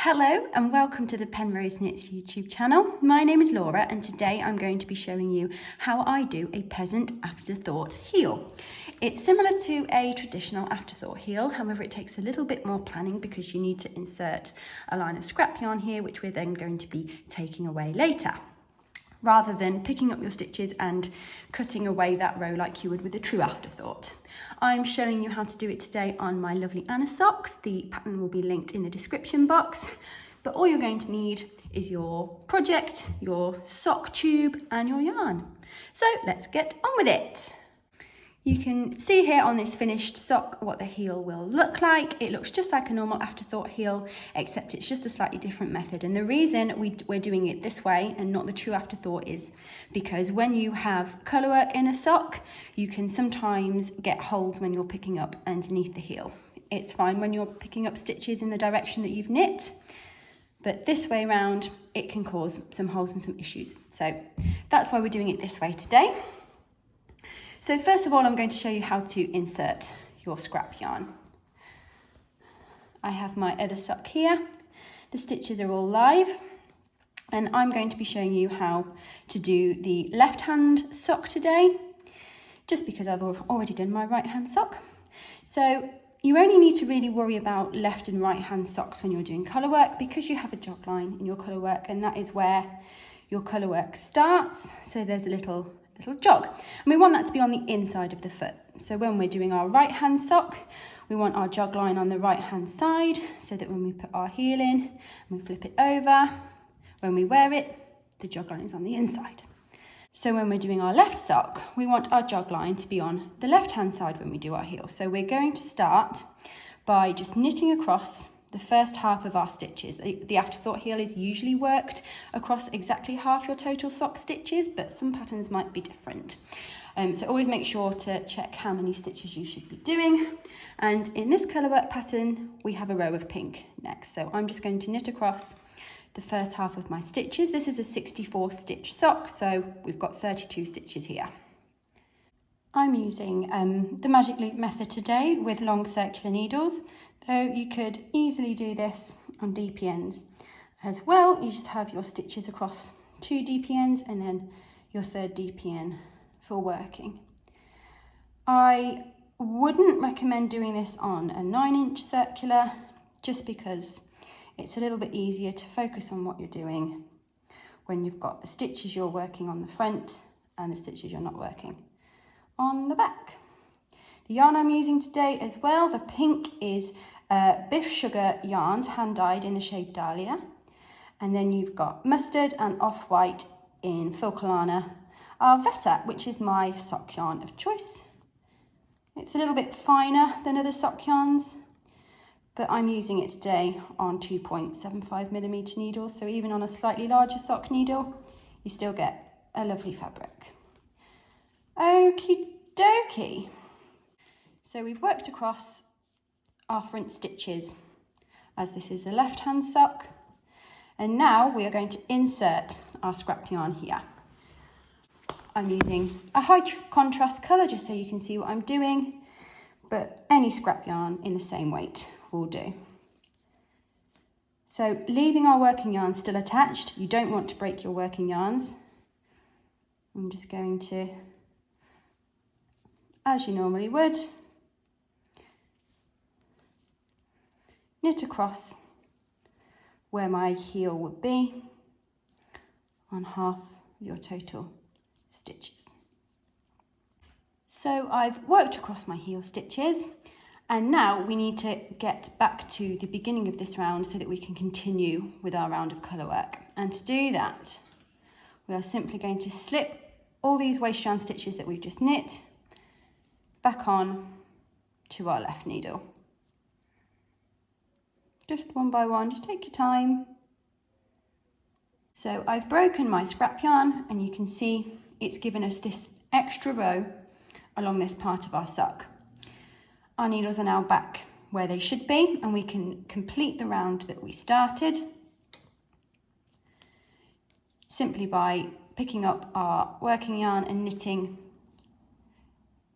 Hello and welcome to the Penrose Knits YouTube channel. My name is Laura and today I'm going to be showing you how I do a Peasant Afterthought heel. It's similar to a traditional afterthought heel, however it takes a little bit more planning because you need to insert a line of scrap yarn here which we're then going to be taking away later, rather than picking up your stitches and cutting away that row like you would with a true afterthought. I'm showing you how to do it today on my lovely Anna socks. The pattern will be linked in the description box, but all you're going to need is your project, your sock tube and your yarn. So let's get on with it. You can see here on this finished sock what the heel will look like. It looks just like a normal afterthought heel, except it's just a slightly different method. And the reason we're doing it this way and not the true afterthought is because when you have colourwork in a sock, you can sometimes get holes when you're picking up underneath the heel. It's fine when you're picking up stitches in the direction that you've knit, but this way around, it can cause some holes and some issues. So that's why we're doing it this way today. So first of all, I'm going to show you how to insert your scrap yarn. I have my other sock here. The stitches are all live, and I'm going to be showing you how to do the left-hand sock today, just because I've already done my right-hand sock. So you only need to really worry about left and right-hand socks when you're doing colourwork because you have a jog line in your colourwork, and that is where your colourwork starts. So there's a little jog, and we want that to be on the inside of the foot. So when we're doing our right hand sock, we want our jog line on the right hand side, so that when we put our heel in and we flip it over, when we wear it, the jog line is on the inside. So when we're doing our left sock, we want our jog line to be on the left hand side when we do our heel. So we're going to start by just knitting across the first half of our stitches. The afterthought heel is usually worked across exactly half your total sock stitches, but some patterns might be different. So always make sure to check how many stitches you should be doing. And in this colourwork pattern, we have a row of pink next. So I'm just going to knit across the first half of my stitches. This is a 64 stitch sock, so we've got 32 stitches here. I'm using the Magic Loop method today with long circular needles, though you could easily do this on DPNs as well. You just have your stitches across 2 DPNs and then your third DPN for working. I wouldn't recommend doing this on a 9-inch circular just because it's a little bit easier to focus on what you're doing when you've got the stitches you're working on the front and the stitches you're not working on the back. The yarn I'm using today as well, the pink is Biff Sugar yarns, hand dyed in the shade Dahlia. And then you've got mustard and off-white in Filcolana Arvetta, which is my sock yarn of choice. It's a little bit finer than other sock yarns, but I'm using it today on 2.75mm needles. So even on a slightly larger sock needle, you still get a lovely fabric. Okie dokie. So we've worked across our front stitches as this is a left hand sock, and now we are going to insert our scrap yarn here. I'm using a high contrast colour just so you can see what I'm doing, but any scrap yarn in the same weight will do. So leaving our working yarn still attached, you don't want to break your working yarns. I'm just going to, as you normally would, knit across where my heel would be on half your total stitches. So I've worked across my heel stitches, and now we need to get back to the beginning of this round so that we can continue with our round of colourwork. And to do that, we are simply going to slip all these waste yarn stitches that we've just knit back on to our left needle. Just one by one, just take your time. So I've broken my scrap yarn, and you can see it's given us this extra row along this part of our sock. Our needles are now back where they should be, and we can complete the round that we started simply by picking up our working yarn and knitting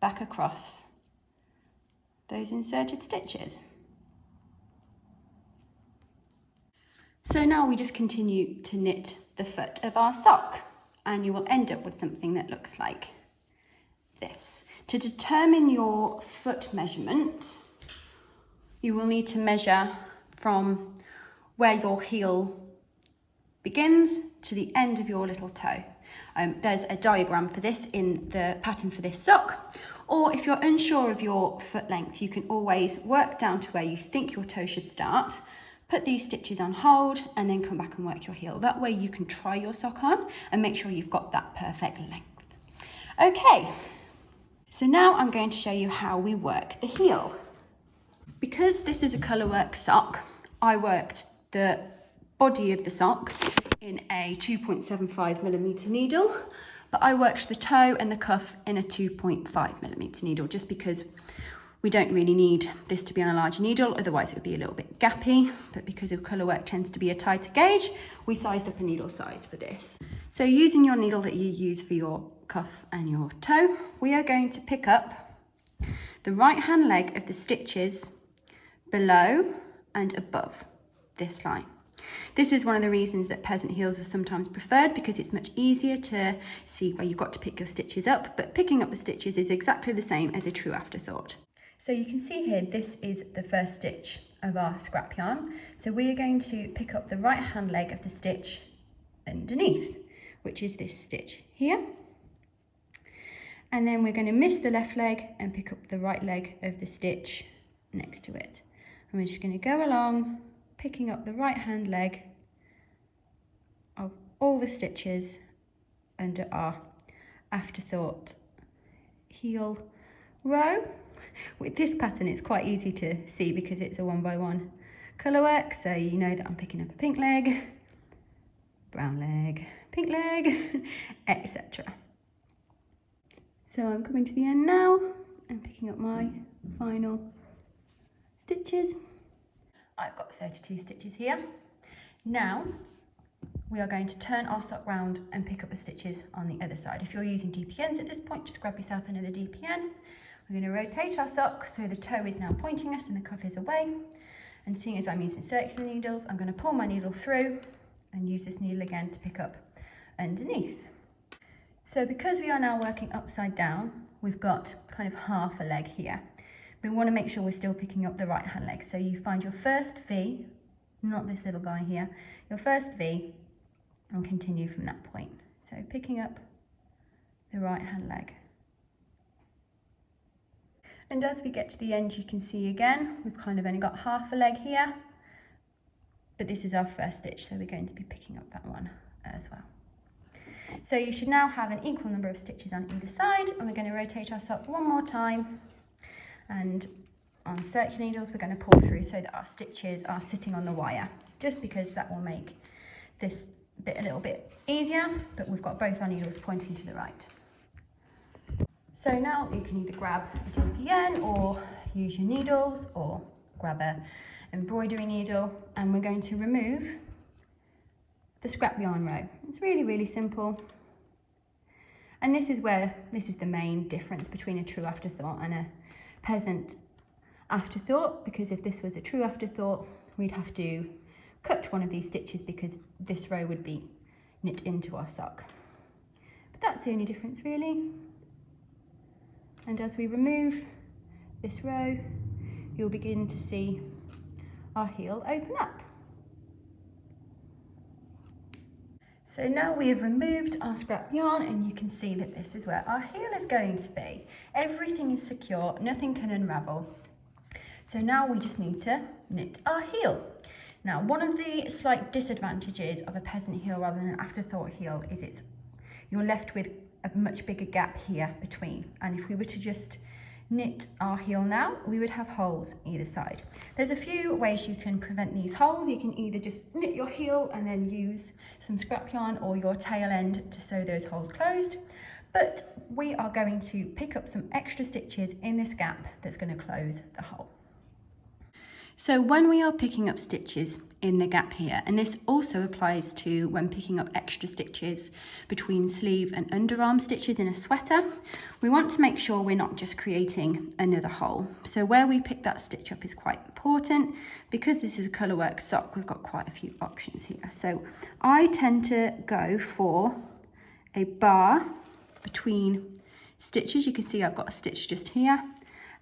back across those inserted stitches. So now we just continue to knit the foot of our sock, and you will end up with something that looks like this. To determine your foot measurement, you will need to measure from where your heel begins to the end of your little toe. There's a diagram for this in the pattern for this sock, or if you're unsure of your foot length, you can always work down to where you think your toe should start, put these stitches on hold, and then come back and work your heel. That way you can try your sock on and make sure you've got that perfect length. Okay, so now I'm going to show you how we work the heel. Because this is a colour work sock, I worked the body of the sock in a 2.75mm needle, but I worked the toe and the cuff in a 2.5mm needle, just because we don't really need this to be on a larger needle, otherwise it would be a little bit gappy, but because of colour work tends to be a tighter gauge, we sized up a needle size for this. So using your needle that you use for your cuff and your toe, we are going to pick up the right hand leg of the stitches below and above this line. This is one of the reasons that peasant heels are sometimes preferred, because it's much easier to see where you've got to pick your stitches up, but picking up the stitches is exactly the same as a true afterthought. So you can see here, this is the first stitch of our scrap yarn. So we are going to pick up the right hand leg of the stitch underneath, which is this stitch here. And then we're going to miss the left leg and pick up the right leg of the stitch next to it. And we're just going to go along, picking up the right hand leg of all the stitches under our afterthought heel row. With this pattern it's quite easy to see because it's a 1x1 colour work, so you know that I'm picking up a pink leg, brown leg, pink leg, etc. So I'm coming to the end now and picking up my final stitches. I've got 32 stitches here. Now we are going to turn our sock round and pick up the stitches on the other side. If you're using DPNs at this point, just grab yourself another DPN. We're going to rotate our sock so the toe is now pointing us and the cuff is away. And seeing as I'm using circular needles, I'm going to pull my needle through and use this needle again to pick up underneath. So because we are now working upside down, we've got kind of half a leg here. We want to make sure we're still picking up the right hand leg. So you find your first V, not this little guy here, your first V, and continue from that point. So picking up the right hand leg. And as we get to the end, you can see again, we've kind of only got half a leg here, but this is our first stitch, so we're going to be picking up that one as well. So you should now have an equal number of stitches on either side, and we're going to rotate our sock one more time. And on circular needles, we're going to pull through so that our stitches are sitting on the wire, just because that will make this bit a little bit easier, but we've got both our needles pointing to the right. So now you can either grab a DPN or use your needles or grab a embroidery needle, and we're going to remove the scrap yarn row. It's really, really simple. And this is the main difference between a true afterthought and a peasant afterthought, because if this was a true afterthought, we'd have to cut one of these stitches because this row would be knit into our sock. But that's the only difference really. And as we remove this row, you'll begin to see our heel open up. So now we have removed our scrap yarn, and you can see that this is where our heel is going to be. Everything is secure, nothing can unravel. So now we just need to knit our heel. Now, one of the slight disadvantages of a peasant heel rather than an afterthought heel is you're left with a much bigger gap here between. And if we were to just knit our heel now, we would have holes either side. There's a few ways you can prevent these holes. You can either just knit your heel and then use some scrap yarn or your tail end to sew those holes closed. But we are going to pick up some extra stitches in this gap that's going to close the hole. So when we are picking up stitches in the gap here, and this also applies to when picking up extra stitches between sleeve and underarm stitches in a sweater, we want to make sure we're not just creating another hole. So where we pick that stitch up is quite important. Because this is a colourwork sock, we've got quite a few options here. So I tend to go for a bar between stitches. You can see I've got a stitch just here,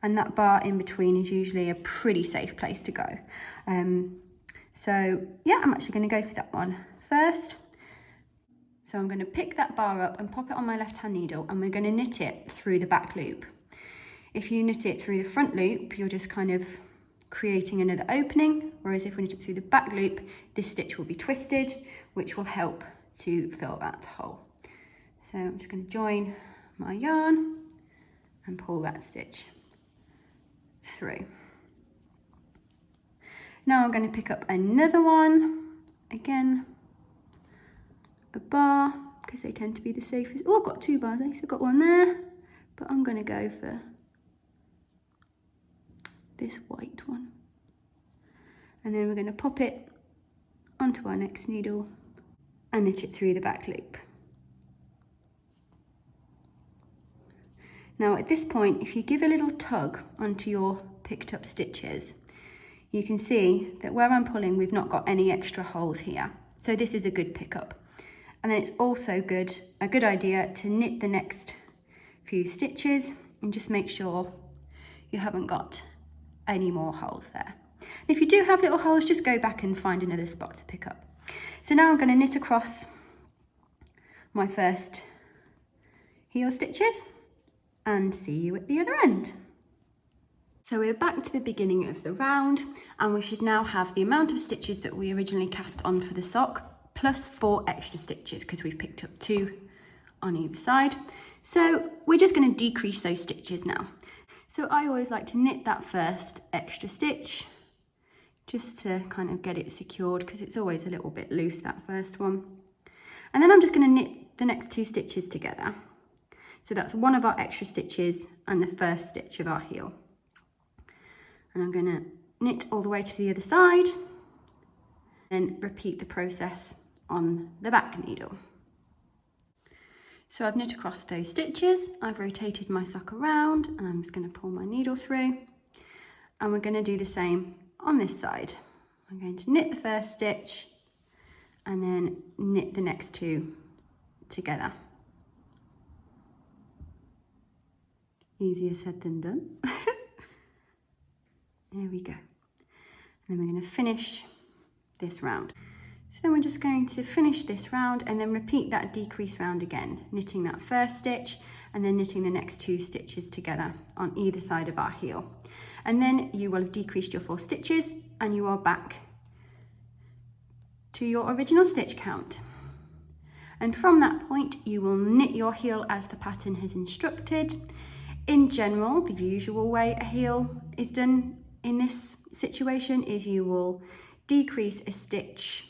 and that bar in between is usually a pretty safe place to go. So yeah, I'm actually going to go for that one first. So I'm going to pick that bar up and pop it on my left hand needle, and we're going to knit it through the back loop. If you knit it through the front loop, you're just kind of creating another opening, whereas if we knit it through the back loop, this stitch will be twisted, which will help to fill that hole. So I'm just going to join my yarn and pull that stitch through. Now I'm going to pick up another one, again, a bar, because they tend to be the safest. Oh, I've got two bars, so I've got one there, but I'm going to go for this white one. And then we're going to pop it onto our next needle and knit it through the back loop. Now at this point, if you give a little tug onto your picked up stitches, you can see that where I'm pulling, we've not got any extra holes here. So this is a good pickup. And then it's also a good idea to knit the next few stitches and just make sure you haven't got any more holes there. If you do have little holes, just go back and find another spot to pick up. So now I'm going to knit across my first heel stitches and see you at the other end. So we're back to the beginning of the round, and we should now have the amount of stitches that we originally cast on for the sock plus 4 extra stitches, because we've picked up 2 on either side. So we're just going to decrease those stitches now. So I always like to knit that first extra stitch just to kind of get it secured, because it's always a little bit loose, that first one. And then I'm just going to knit the next 2 stitches together. So that's one of our extra stitches and the first stitch of our heel. And I'm going to knit all the way to the other side and repeat the process on the back needle. So I've knit across those stitches, I've rotated my sock around, and I'm just going to pull my needle through, and we're going to do the same on this side. I'm going to knit the first stitch and then knit the next 2 together. Easier said than done. There we go. And then we're going to finish this round. So then we're just going to finish this round and then repeat that decrease round again, knitting that first stitch and then knitting the next 2 stitches together on either side of our heel. And then you will have decreased your 4 stitches and you are back to your original stitch count. And from that point, you will knit your heel as the pattern has instructed. In general, the usual way a heel is done in this situation is you will decrease a stitch.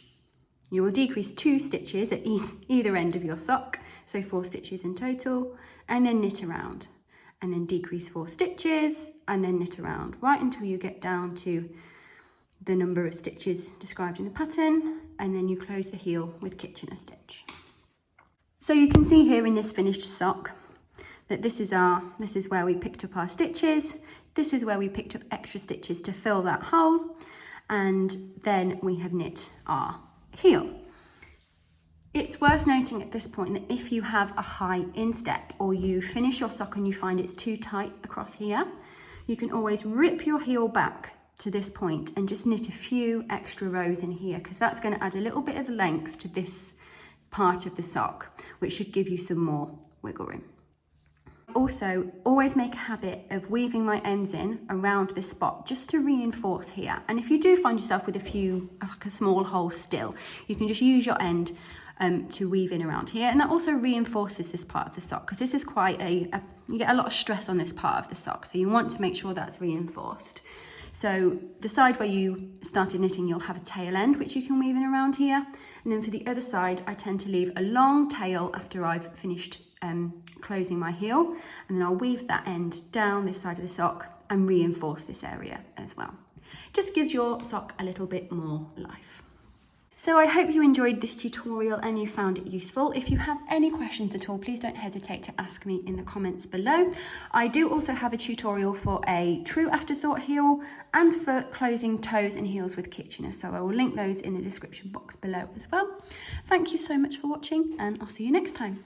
You will decrease 2 stitches at either end of your sock, so 4 stitches in total, and then knit around. And then decrease 4 stitches, and then knit around, right until you get down to the number of stitches described in the pattern, and then you close the heel with Kitchener stitch. So you can see here in this finished sock that this is where we picked up our stitches. This is where we picked up extra stitches to fill that hole, and then we have knit our heel. It's worth noting at this point that if you have a high instep or you finish your sock and you find it's too tight across here, you can always rip your heel back to this point and just knit a few extra rows in here, because that's going to add a little bit of length to this part of the sock, which should give you some more wiggle room. Also, always make a habit of weaving my ends in around this spot just to reinforce here. And if you do find yourself with a small hole still, you can just use your end to weave in around here, and that also reinforces this part of the sock, because this is quite you get a lot of stress on this part of the sock, so you want to make sure that's reinforced. So the side where you started knitting, you'll have a tail end which you can weave in around here, and then for the other side I tend to leave a long tail after I've finished closing my heel, and then I'll weave that end down this side of the sock and reinforce this area as well. Just gives your sock a little bit more life. So I hope you enjoyed this tutorial and you found it useful. If you have any questions at all, please don't hesitate to ask me in the comments below. I do also have a tutorial for a true afterthought heel and for closing toes and heels with kitcheners, so I will link those in the description box below as well. Thank you so much for watching, and I'll see you next time.